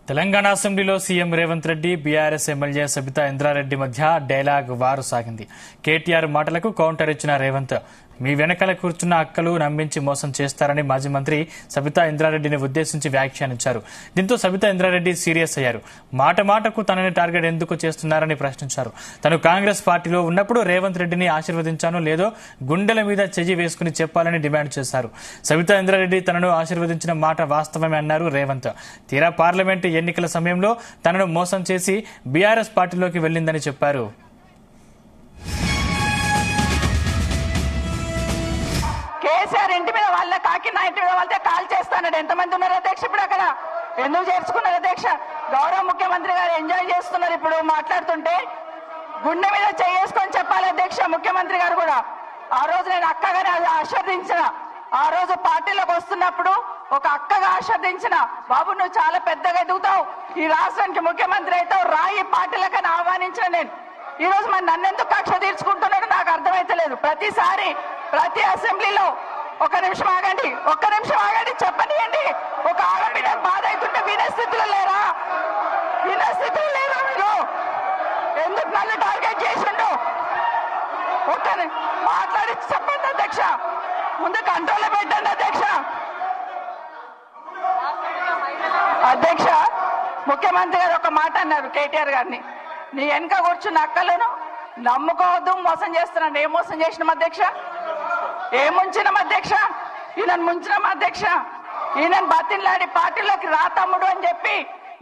తెలంగాణ అసెంబ్లీలో CM Revanth Reddy BRS MLA Sabitha Indra Reddy మధ్య dialogue వారు సాగింది. కేటీఆర్ మాటలకు కౌంటర్ ఇచ్చిన రేవంత్, మీ వెనకాల కూర్చున్న అక్కలు నమ్మించి మోసం చేస్తారని మాజీ మంత్రి సబితా ఇంద్రారెడ్డిని ఉద్దేశించి వ్యాఖ్యానించారు. దీంతో సబితా ఇంద్రారెడ్డి సీరియస్ అయ్యారు. మాట మాటకు తనని టార్గెట్ ఎందుకు చేస్తున్నారని ప్రశ్నించారు. తను కాంగ్రెస్ పార్టీలో ఉన్నప్పుడు రేవంత్ రెడ్డిని ఆశీర్వదించానో లేదో గుండెల మీద చెయ్యి వేసుకుని చెప్పాలని డిమాండ్ చేశారు. సబితా ఇంద్రారెడ్డి తనను ఆశీర్వదించిన మాట వాస్తవమే అన్నారు రేవంత్. తీరా పార్లమెంటు ఎన్నికల సమయంలో తనను మోసం చేసి బీఆర్ఎస్ పార్టీలోకి వెళ్లిందని చెప్పారు. కేసీఆర్ ఇంటి మీద వాళ్ళ కాకి నా ఇంటి మీద వాళ్ళతో కాల్ చేస్తానడు. ఎంతమంది ఉన్నారు అధ్యక్ష? ఇప్పుడు అక్కడ ఎందుకు చేర్చుకున్నారు అధ్యక్ష? గౌరవ ముఖ్యమంత్రి గారు ఎంజాయ్ చేస్తున్నారు. ఇప్పుడు మాట్లాడుతుంటే గుండె మీద చేసుకొని చెప్పాలి అధ్యక్ష. ముఖ్యమంత్రి గారు కూడా ఆ రోజు నేను అక్కగానే ఆశీర్వదించిన, ఆ రోజు పార్టీలోకి వస్తున్నప్పుడు ఒక అక్కగా ఆశీర్వదించిన, బాబు నువ్వు చాలా పెద్దగా ఎదుగుతావు, ఈ రాష్ట్రానికి ముఖ్యమంత్రి అవుతావు, రాయి పార్టీలకని ఆహ్వానించిన నేను. ఈ రోజు మరి నన్నెందుకు కక్ష తీర్చుకుంటున్నాడు నాకు అర్థమైతలేదు. ప్రతిసారి ప్రతి అసెంబ్లీలో ఒక్క నిమిషం ఆగండి చెప్పనియండి. ఒక ఆడబిడ్డ బాధ అవుతుంటే వినే స్థితిలో లేరా? వినే స్థితిలో లేరా మీరు? ఎందుకు నన్ను టార్గెట్ చేసిండు? ఒక్క మాట్లాడి చెప్పండి అధ్యక్ష. ముందు కంట్రోల్లో పెట్టండి అధ్యక్ష. అధ్యక్ష, ముఖ్యమంత్రి గారు ఒక మాట అన్నారు కేటీఆర్ గారిని, నీ వెనక కూర్చున్న అక్కలను నమ్ముకోవద్దు, మోసం చేస్తున్నాను. ఏం మోసం చేసినాం అధ్యక్ష? ఏం ముంచినాం అధ్యక్ష? ఈయనను ముంచినాం అధ్యక్ష. ఈయనను బతిన్లాడి పార్టీలోకి రా తమ్ముడు అని చెప్పి,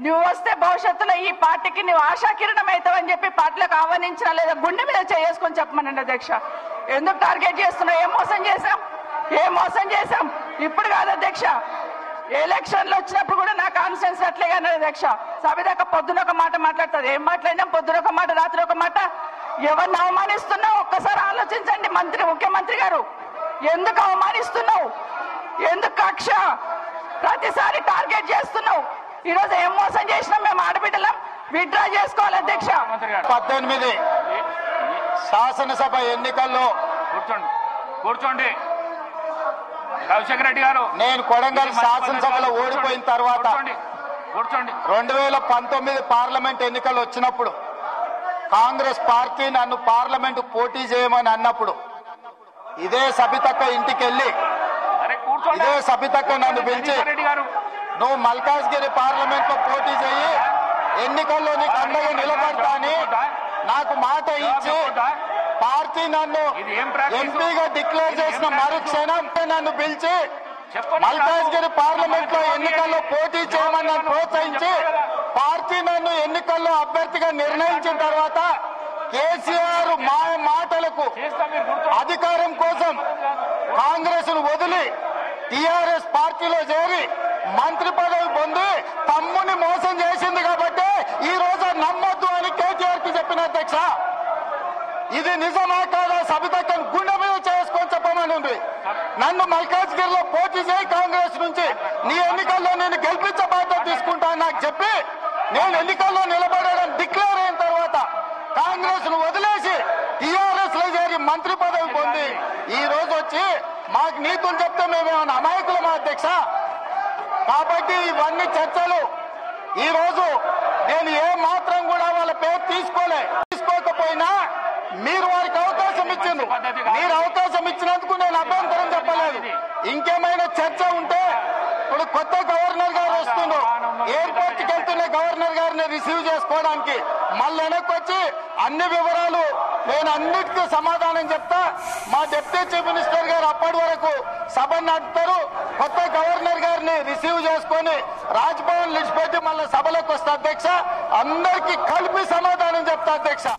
నువ్వు వస్తే భవిష్యత్తులో ఈ పార్టీకి నువ్వు ఆశాకిరణం అవుతావని చెప్పి పార్టీలోకి ఆహ్వానించినా లేదా గుండె మీద చేసుకొని చెప్పమనండి అధ్యక్ష. ఎందుకు టార్గెట్ చేస్తున్నావు? ఏం మోసం చేశాం? ఇప్పుడు కాదు అధ్యక్ష, ఎలక్షన్లు వచ్చినప్పుడు కూడా నా కాన్ఫిడెన్స్ అట్లేగా అధ్యక్ష. సబితక్క పొద్దున ఒక మాట మాట్లాడుతుంది. ఏం మాట్లాడినాం? పొద్దున ఒక మాట, రాత్రి ఒక మాట. ఎవరిని అవమానిస్తున్నావు ఒక్కసారి ఆలోచించండి ముఖ్యమంత్రి గారు. ఎందుకు అవమానిస్తున్నావు? ఎందుకు కక్ష? ప్రతిసారి టార్గెట్ చేస్తున్నావు. ఈ రోజు ఏం మోసం చేసినాం? మేము ఆడబిడ్డలం విత్డ్రా చేసుకోవాలి అధ్యక్ష. 18 శాసనసభ ఎన్నికల్లో కూర్చోండి రవిశంకర్ రెడ్డి గారు, నేను కొడంగల్ శాసనసభలో ఓడిపోయిన తర్వాత 2019 పార్లమెంట్ ఎన్నికలు వచ్చినప్పుడు కాంగ్రెస్ పార్టీ నన్ను పార్లమెంటు పోటీ చేయమని అన్నప్పుడు ఇదే సబితక్క ఇంటికి వెళ్ళి ఇదే సబితక్క నన్ను పిలిచి, నువ్వు మల్కాజ్గిరి పార్లమెంట్ లో పోటీ చేయి, ఎన్నికల్లో నీకు అండగా నిలబడతా అని నాకు మాట ఇచ్చి పార్టీ నన్ను ఎంపీగా డిక్లేర్ చేసిన మరుక్షణం నన్ను పిలిచి మల్కాజ్గిరి పార్లమెంట్ లో ఎన్నికల్లో పోటీ చేయమని నన్ను ప్రోత్సహించి పార్టీ నన్ను ఎన్నికల్లో అభ్యర్థిగా నిర్ణయించిన తర్వాత కేసీఆర్ మాటలకు అధికారం కోసం కాంగ్రెస్ ను వదిలి టీఆర్ఎస్ పార్టీలో చేరి మంత్రి పదవి పొంది తమ్ముని మోసం చేసింది కాబట్టి ఈ రోజు నమ్మొద్దు అని కేటీఆర్ కి చెప్పిన అధ్యక్ష. ఇది నిజమా కాదా? సబితక్కను గుండె మీద చేసుకొని చెప్పమని ఉంది. నన్ను మల్కాజ్గిరిలో పోటీ చేయి కాంగ్రెస్ నుంచి, నీ ఎన్నికల్లో నేను గెలిపించే బాధ్యత తీసుకుంటాను నాకు చెప్పి నేను ఎన్నికల్లో నిలబడడం డిక్లేర్ అయిన తర్వాత కాంగ్రెస్ ను వదిలేసి టీఆర్ఎస్ లో చేరి మంత్రి పదవి పొంది ఈ రోజు వచ్చి మాకు నీతులు చెప్తే మేమేమన్నా అమాయకులమా అధ్యక్ష? కాబట్టి ఇవన్నీ చర్చలు. ఈ రోజు నేను ఏ మాత్రం కూడా వాళ్ళ పేరు తీసుకోకపోయినా మీరు వారికి అవకాశం ఇచ్చిండ్రు. మీరు అవకాశం ఇచ్చినందుకు నేను అభ్యంతరం చెప్పలేదు. ఇంకేమైనా చర్చ ఉంటే ఇప్పుడు కొత్త గవర్నర్ గారు వస్తున్నారు, ఎయిర్పోర్ట్ కి వెళ్తున్న గవర్నర్ గారిని రిసీవ్ చేసుకోవడానికి మళ్ళీ వెనక్కి వచ్చి అన్ని వివరాలు నేను అన్నిటికీ సమాధానం చెప్తా. మా డిప్యూటీ చీఫ్ మినిస్టర్ గారు అప్పటి వరకు సభ నడుపుతారు. కొత్త గవర్నర్ గారిని రిసీవ్ చేసుకొని రాజ్భవన్ లిస్ట్ పెట్టి మళ్ళీ సభలోకి వస్తా అధ్యక్ష. అందరికీ కలిపి సమాధానం చెప్తా అధ్యక్ష.